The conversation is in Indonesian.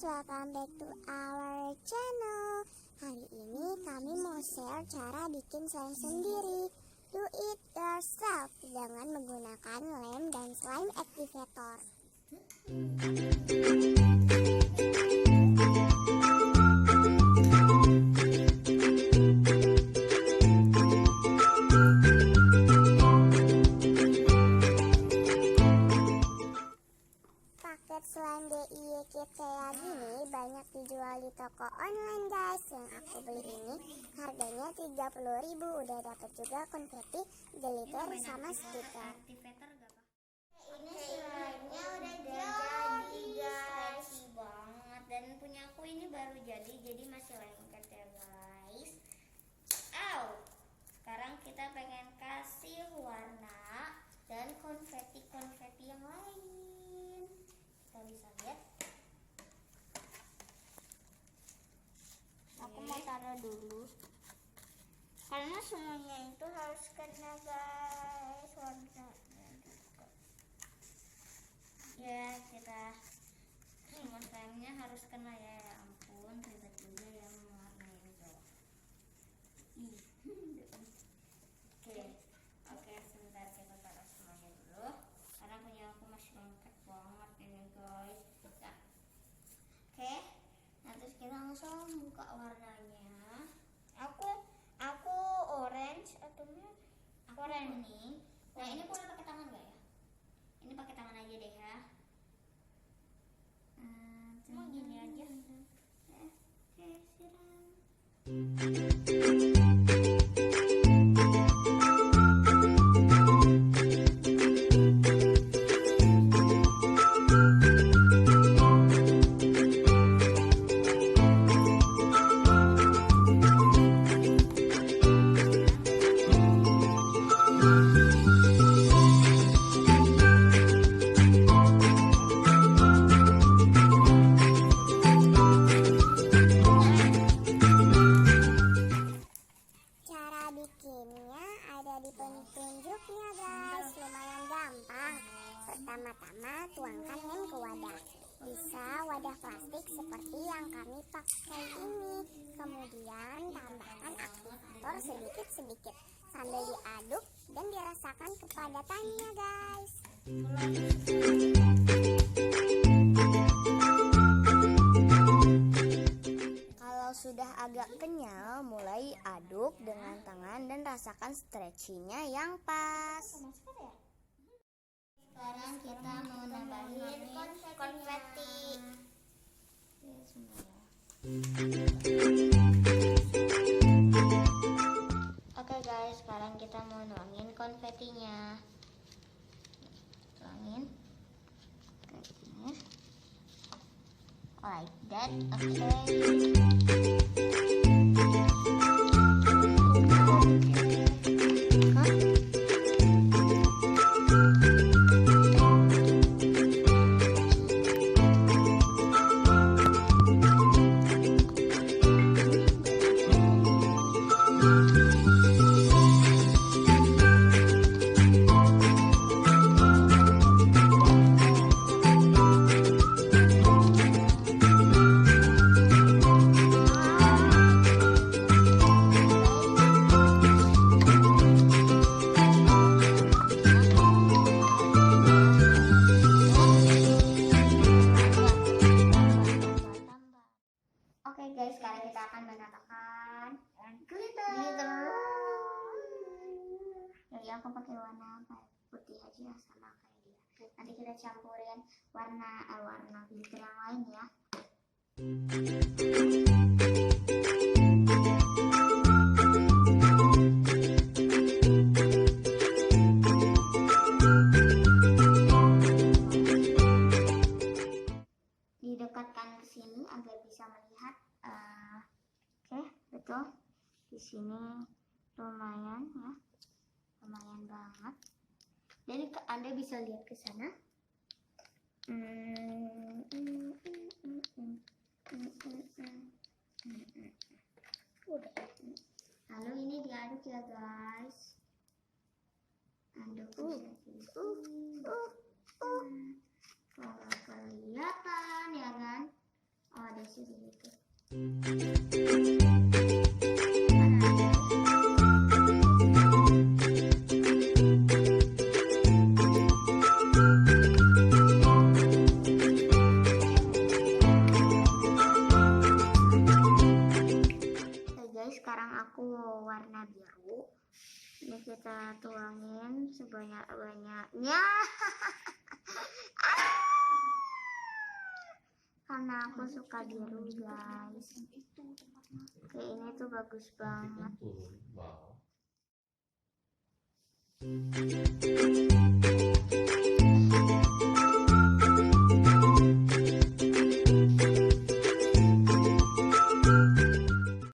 welcome back to our channel. Hari ini kami mau share cara bikin slime sendiri. Do it yourself dengan menggunakan lem dan slime activator. Slime yuukk kayak gini banyak dijual di toko online guys. Yang aku beli ini harganya 30.000. Udah dapet juga konfeti, glitter sama stiker. Ini slime-nya udah jadi guys, banget. Dan punya aku ini baru jadi masih lengket ya guys. Sekarang kita pengen kasih warna dan konfeti yang lain. Kita bisa lihat. Aku mau taruh dulu karena semuanya itu harus kena guys warnanya. Ya kita semua slime-nya harus kena ya. Ya ampun, ribet juga ya mewarnai itu. Oke, sebentar kita taruh semuanya dulu karena punya aku masih lengkap banget ini guys. Oke, nah terus kita langsung buka warnanya. Aku orange atau aku kuning. Nah ini boleh pakai tangan nggak ya? Ini pakai tangan aja deh ya. Cuma gini aja. Oke, siram. Bikinnya ada di petunjuknya guys, lumayan gampang. Pertama-tama tuangkan lem ke wadah. Bisa wadah plastik seperti yang kami pakai ini. Kemudian tambahkan aktivator sedikit-sedikit sambil diaduk dan dirasakan kepadatannya guys. Sudah agak kenyal, mulai aduk dengan tangan dan rasakan stretchingnya yang pas. Sekarang kita mau nambahin konfeti. Oke guys, sekarang kita mau nuangin konfetinya. Tuangin. Like that, okay. Guys, sekarang kita akan menambahkan glitter. Jadi aku pakai warna putih aja sama kayak dia. Nanti kita campurin warna glitter yang lain ya. Didekatkan ke sini agar bisa melihat. Oke, betul. Di sini lumayan ya, lumayan banget. Jadi Anda bisa lihat ke sana. Udah. Lalu ini diaduk ya guys. Aduk kalau kelihatan ya kan. jadi gitu. Sekarang aku warna biru. Ini kita tuangin sebanyak-banyaknya. Karena aku suka biru, guys. Oke, ini tuh bagus banget.